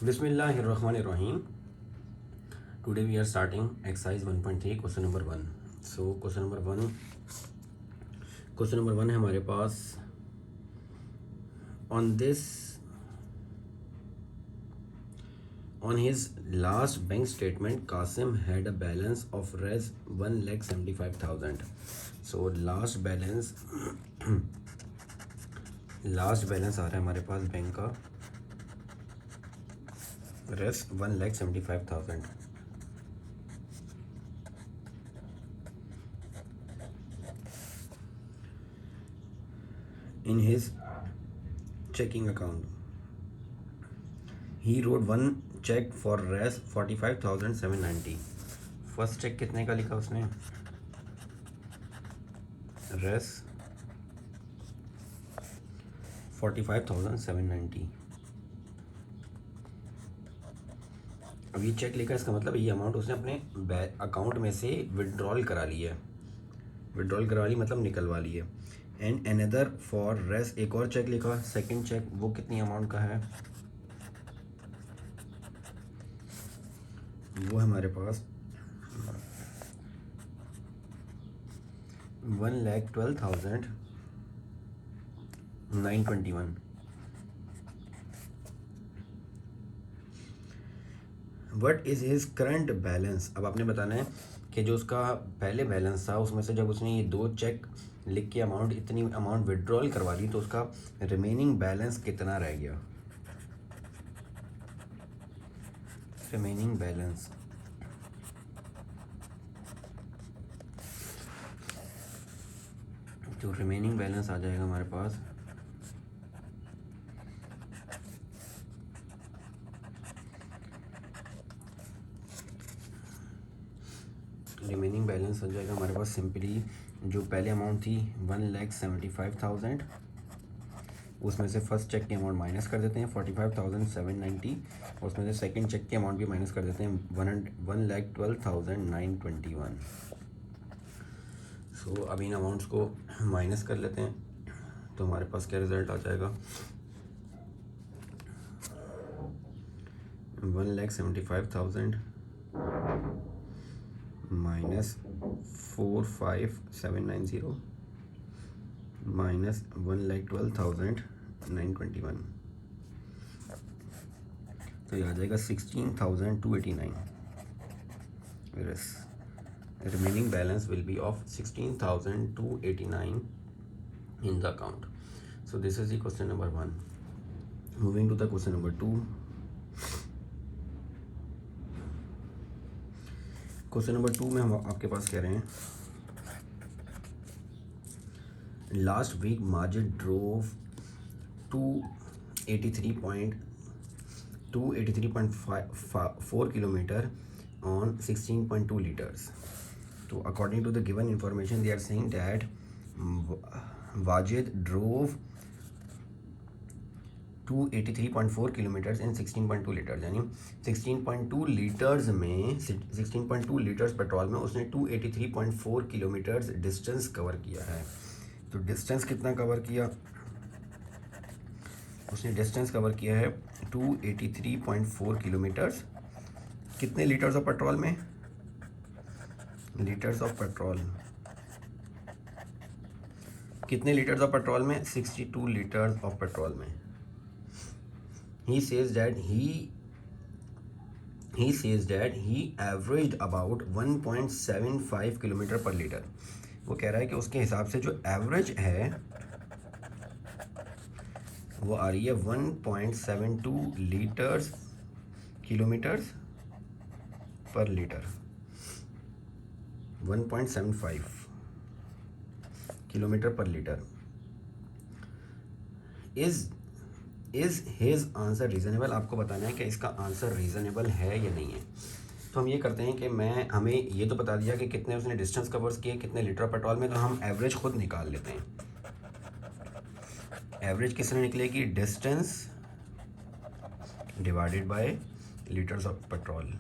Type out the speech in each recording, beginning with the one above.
Bismillahirrahmanirrahim. Today we are starting exercise 1.3 question number 1. So question number 1 है हमारे पास. On his last bank statement, Qasim had a balance of Rs 1,75,000. So last balance आ रहा है हमारे पास bank का Rs 1,75,000. In his checking account, he wrote one check for Rs 45,790. First check कितने का लिखा उसने? Rs 45,790. अब ये चेक लिखा, इसका मतलब ये अमाउंट उसने अपने अकाउंट में से विड्रॉल करा ली है. विड्रॉल करा ली मतलब निकलवा ली है. एंड अनदर फॉर रेस, एक और चेक लिखा, सेकंड चेक, वो कितनी अमाउंट का है? वो हमारे पास 1,12,921. What is his current balance. अब आपने बताना है कि जो उसका पहले बैलेंस था उसमें से जब उसने ये दो चेक लिख के इतनी अमाउंट विड्रॉल करवा ली तो उसका रिमेनिंग बैलेंस कितना रह गया. रिमेनिंग बैलेंस तो रिमेनिंग बैलेंस आ जाएगा हमारे पास सिंपली जो पहले अमाउंट थी 1,75,000, उसमें से फर्स्ट चेक की अमाउंट माइनस कर देते हैं 45,790, और उसमें से सेकंड चेक की अमाउंट भी माइनस कर देते हैं 1,12,921. सो अब इन अमाउंट्स को माइनस कर लेते हैं तो हमारे पास क्या रिज़ल्ट आ जाएगा? 1,75,000 माइनस 45,790 माइनस 1,12,921, तो ये आ जाएगा 16,289. Remaining balance will be of 16,289 in the account. So this is the question number 1. Moving to the question number 2. Question number 2 में हम आपके पास कह रहे हैं, last week Majid drove 283.4 kilometre on 16.2 liters. So according to the given information, they are saying that Wajid drove 283.4 kilometres in 16.2 litres, यानी 16.2 litres में 16.2 litres petrol में उसने 283.4 किलोमीटर्स डिस्टेंस कवर किया है. तो डिस्टेंस कितना कवर किया? उसने डिस्टेंस कवर किया है 283.4 किलोमीटर्स. कितने लीटर्स ऑफ पेट्रोल में? लीटर्स ऑफ पेट्रोल, कितने लीटर्स ऑफ पेट्रोल में? 62 लीटर्स ऑफ पेट्रोल में. He says that he averaged about 1.75 kilometre पर लीटर. वो कह रहा है कि उसके हिसाब से जो एवरेज है वो आ रही है 1.72 लीटर्स किलोमीटर्स पर लीटर. 1.75 किलोमीटर पर litre. Is his answer reasonable. आपको बताना है कि इसका आंसर रीज़नेबल है या नहीं है. तो हम ये करते हैं कि हमें ये तो बता दिया कि कितने उसने डिस्टेंस कवर्स किए, कितने लीटर पेट्रोल में, तो हम एवरेज खुद निकाल लेते हैं. एवरेज किसने निकलेगी? Distance divided by litres of petrol.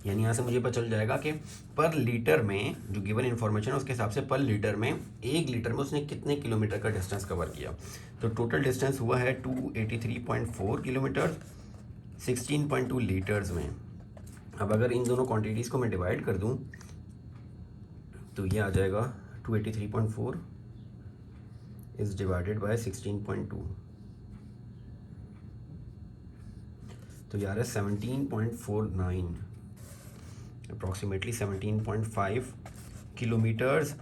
यानी यहाँ से मुझे पता चल जाएगा कि पर लीटर में जो गिवन इन्फॉर्मेशन है उसके हिसाब से पर लीटर में 1 लीटर में उसने कितने किलोमीटर का डिस्टेंस कवर किया। तो टोटल डिस्टेंस हुआ है 283.4 किलोमीटर 16.2 लीटर्स में। अब अगर इन दोनों क्वांटिटीज़ को मैं डिवाइड कर दूं तो ये आ जाएगा 283.4 इज़ डिवाइडेड बाय 16.2, तो यार है 17.49 अप्रॉक्सीमेटली 17.5 किलोमीटर्स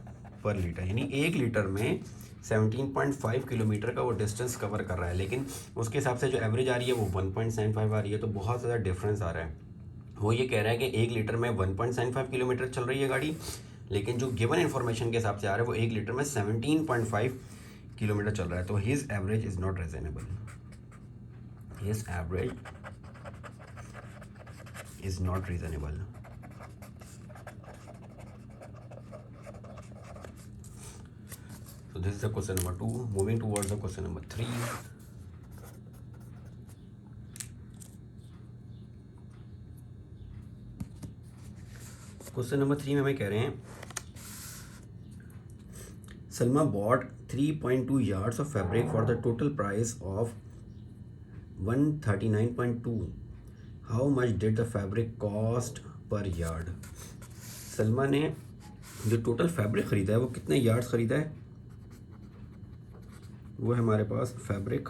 पर लीटर, यानी 1 लीटर में 17.5 किलोमीटर का वो डिस्टेंस कवर कर रहा है। लेकिन उसके हिसाब से जो एवरेज आ रही है वो 1.75 आ रही है, तो बहुत ज़्यादा डिफरेंस आ रहा है। वो ये कह रहा है कि 1 लीटर में 1.75 किलोमीटर चल रही है गाड़ी, लेकिन जो गिवन इन्फॉर्मेशन के हिसाब से आ रहा है वो 1 लीटर में 17.5 किलोमीटर चल रहा है। तो his average is not reasonable, his average is not reasonable. So this is the question number 2. Moving towards the question number 3. Question number 3 में हमें कह रहे हैं Salma bought 3.2 yards of fabric for the total price of 139.2. How much did the fabric cost per yard? Salma ने जो total fabric ख़रीदा है वो कितने यार्ड्स ख़रीदा है, वो है हमारे पास फैब्रिक,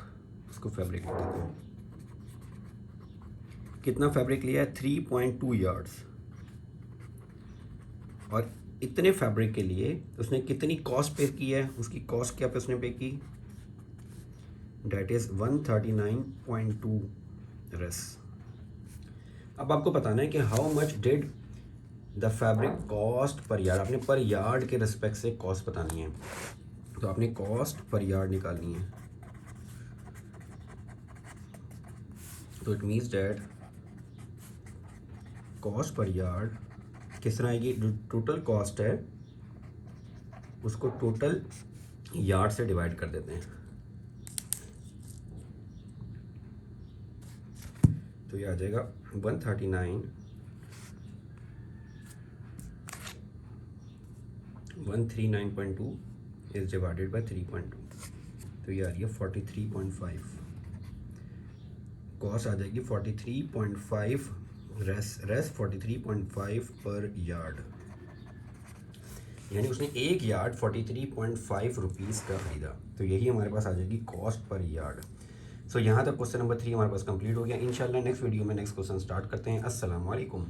उसको फैब्रिक लिख देते हैं। कितना फैब्रिक लिया है 3.2 यार्ड्स, और इतने फैब्रिक के लिए उसने कितनी कॉस्ट पे की है, उसकी कॉस्ट क्या पे उसने पे की, डेट इज़ 139.2 रस। अब आपको बताना है कि how much did the fabric cost per yard, आपने पर यार्ड के रिस्पेक्ट से कॉस्ट बतानी है, तो आपने कॉस्ट पर यार्ड निकालनी है। तो it means that cost per yard किस तरह आएगी, जो टोटल कॉस्ट है उसको टोटल यार्ड से डिवाइड कर देते हैं, तो ये आ जाएगा 139.2 इज डिवाइडेड बाय 3.2, तो ये आ रही है 43.5। कॉस्ट आ जाएगी 43.5, रेस 43.5 पर यार्ड, यानी उसने एक यार्ड 43.5 रुपीज़ का खरीदा, तो यही हमारे पास आ जाएगी कॉस्ट पर यार्ड। सो यहाँ तक क्वेश्चन नंबर 3 हमारे पास कंप्लीट हो गया। इंशाल्लाह नेक्स्ट वीडियो में नेक्स्ट क्वेश्चन स्टार्ट करते हैं। अस्सलाम वालेकुम।